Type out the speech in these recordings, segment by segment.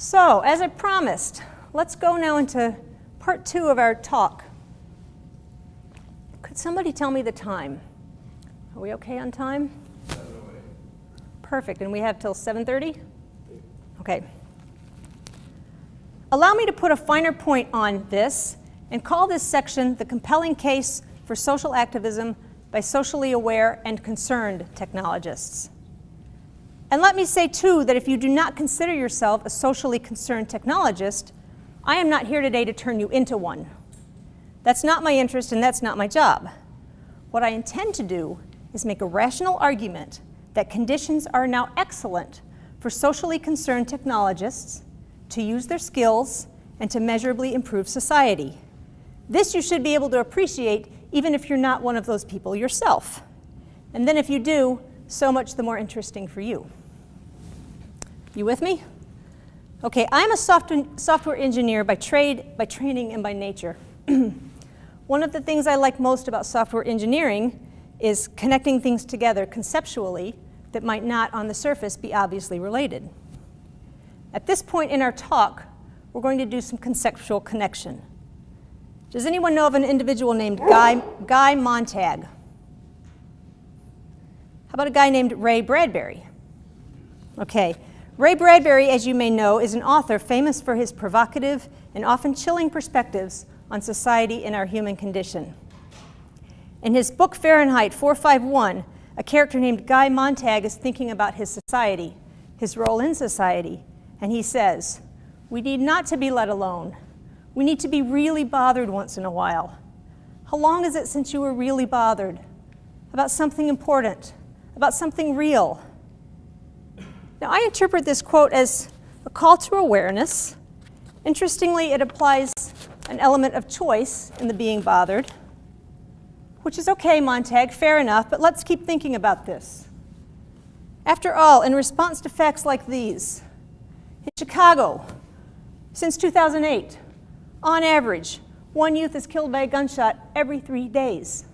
So, as I promised, let's go now into part 2 of our talk. Could somebody tell me the time? Are we okay on time? 7:08. Perfect, and we have till 7:30? Okay. Allow me to put a finer point on this and call this section the compelling case for social activism by socially aware and concerned technologists. And let me say, too, that if you do not consider yourself a socially concerned technologist, I am not here today to turn you into one. That's not my interest and that's not my job. What I intend to do is make a rational argument that conditions are now excellent for socially concerned technologists to use their skills and to measurably improve society. This you should be able to appreciate even if you're not one of those people yourself. And then if you do, so much the more interesting for you. You with me? Okay, I'm a software engineer by trade, by training, and by nature. One of the things I like most about software engineering is connecting things together conceptually that might not on the surface be obviously related. At this point in our talk, we're going to do some conceptual connection. Does anyone know of an individual named Guy Montag? How about a guy named Ray Bradbury? Okay, Ray Bradbury, as you may know, is an author famous for his provocative and often chilling perspectives on society and our human condition. In his book Fahrenheit 451, a character named Guy Montag is thinking about his society, his role in society, and he says, "We need not to be let alone. We need to be really bothered once in a while. How long is it since you were really bothered? About something important, about something real?" Now, I interpret this quote as a call to awareness. Interestingly, it applies an element of choice in the being bothered, which is okay, Montag, fair enough, but let's keep thinking about this. After all, in response to facts like these, in Chicago, since 2008, on average, one youth is killed by a gunshot every 3 days.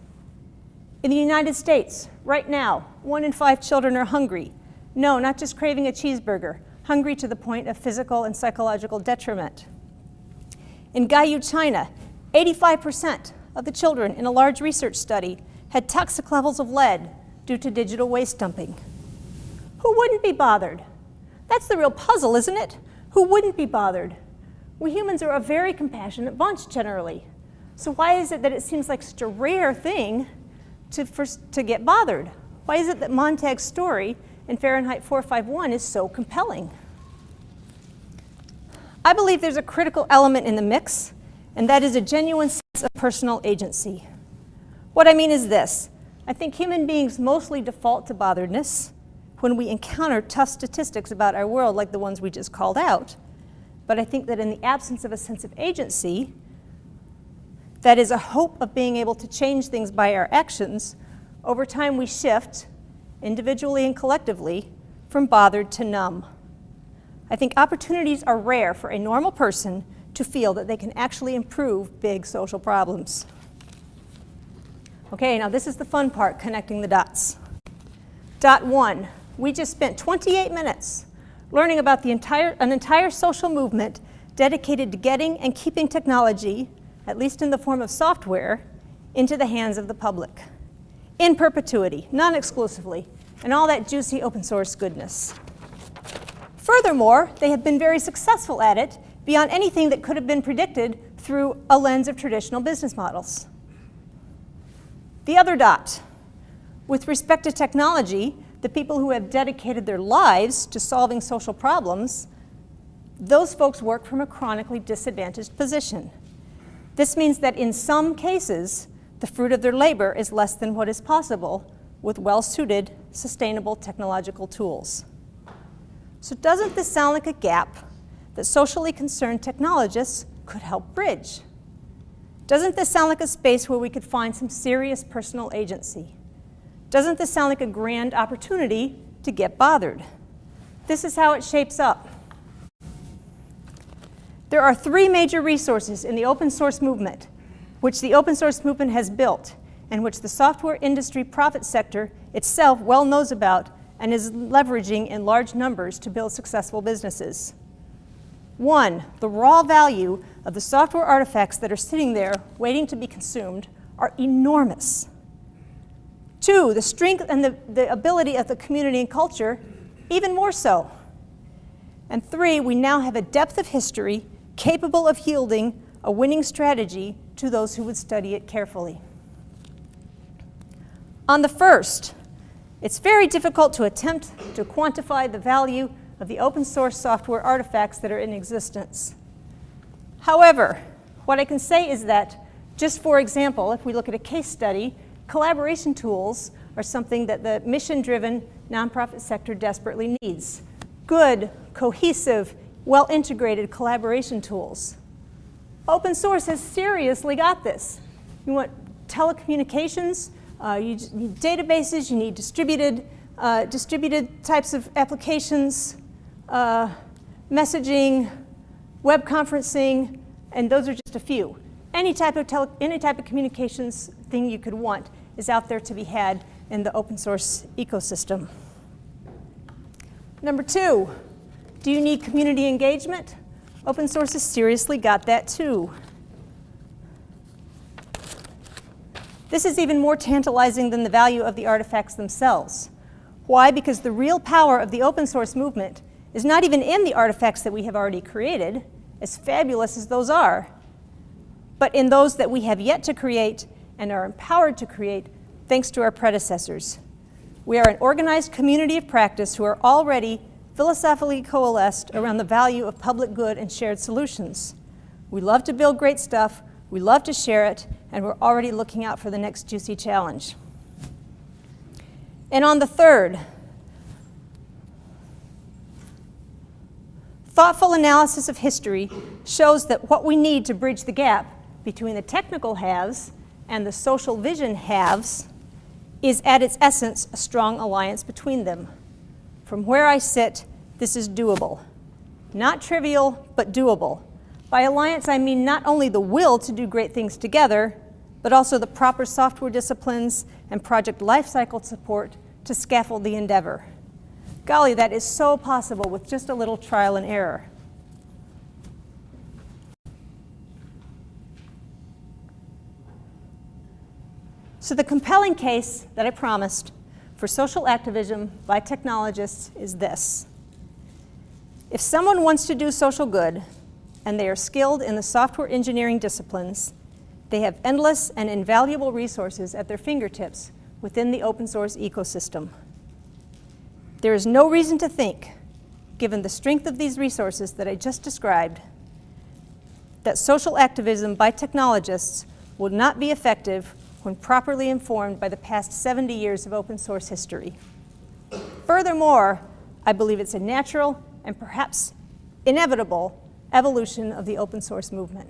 In the United States, right now, 1 in 5 children are hungry. No, not just craving a cheeseburger, hungry to the point of physical and psychological detriment. In Guyou, China, 85% of the children in a large research study had toxic levels of lead due to digital waste dumping. Who wouldn't be bothered? That's the real puzzle, isn't it? Who wouldn't be bothered? We humans are a very compassionate bunch generally. So why is it that it seems like such a rare thing to get bothered? Why is it that Montag's story in Fahrenheit 451 is so compelling? I believe there's a critical element in the mix, and that is a genuine sense of personal agency. What I mean is this. I think human beings mostly default to botheredness when we encounter tough statistics about our world like the ones we just called out. But I think that in the absence of a sense of agency, that is a hope of being able to change things by our actions, over time we shift, individually and collectively, from bothered to numb. I think opportunities are rare for a normal person to feel that they can actually improve big social problems. Okay, now this is the fun part, connecting the dots. Dot 1, we just spent 28 minutes learning about an entire social movement dedicated to getting and keeping technology, at least in the form of software, into the hands of the public. In perpetuity, non-exclusively, and all that juicy open source goodness. Furthermore, they have been very successful at it beyond anything that could have been predicted through a lens of traditional business models. The other dot, with respect to technology, the people who have dedicated their lives to solving social problems, those folks work from a chronically disadvantaged position. This means that in some cases, the fruit of their labor is less than what is possible with well-suited, sustainable technological tools. So doesn't this sound like a gap that socially concerned technologists could help bridge? Doesn't this sound like a space where we could find some serious personal agency? Doesn't this sound like a grand opportunity to get bothered? This is how it shapes up. There are 3 major resources in the open source movement, which the open source movement has built, and which the software industry profit sector itself well knows about and is leveraging in large numbers to build successful businesses. One, the raw value of the software artifacts that are sitting there waiting to be consumed are enormous. Two, the strength and the ability of the community and culture, even more so. And three, we now have a depth of history capable of yielding a winning strategy to those who would study it carefully. On the first, it's very difficult to attempt to quantify the value of the open source software artifacts that are in existence. However, what I can say is that, just for example, if we look at a case study, collaboration tools are something that the mission-driven nonprofit sector desperately needs. Good, cohesive, well-integrated collaboration tools. Open source has seriously got this. You want telecommunications, you need databases, you need distributed types of applications, messaging, web conferencing, and those are just a few. Any type of communications thing you could want is out there to be had in the open source ecosystem. Number two, do you need community engagement? Open source has seriously got that too. This is even more tantalizing than the value of the artifacts themselves. Why? Because the real power of the open source movement is not even in the artifacts that we have already created, as fabulous as those are, but in those that we have yet to create and are empowered to create thanks to our predecessors. We are an organized community of practice who are already philosophically coalesced around the value of public good and shared solutions. We love to build great stuff, we love to share it, and we're already looking out for the next juicy challenge. And on the third, thoughtful analysis of history shows that what we need to bridge the gap between the technical haves and the social vision haves is at its essence a strong alliance between them. From where I sit, this is doable. Not trivial, but doable. By alliance, I mean not only the will to do great things together, but also the proper software disciplines and project lifecycle support to scaffold the endeavor. Golly, that is so possible with just a little trial and error. So the compelling case that I promised for social activism by technologists is this. If someone wants to do social good, and they are skilled in the software engineering disciplines, they have endless and invaluable resources at their fingertips within the open source ecosystem. There is no reason to think, given the strength of these resources that I just described, that social activism by technologists will not be effective when properly informed by the past 70 years of open source history. Furthermore, I believe it's a natural and perhaps inevitable evolution of the open source movement.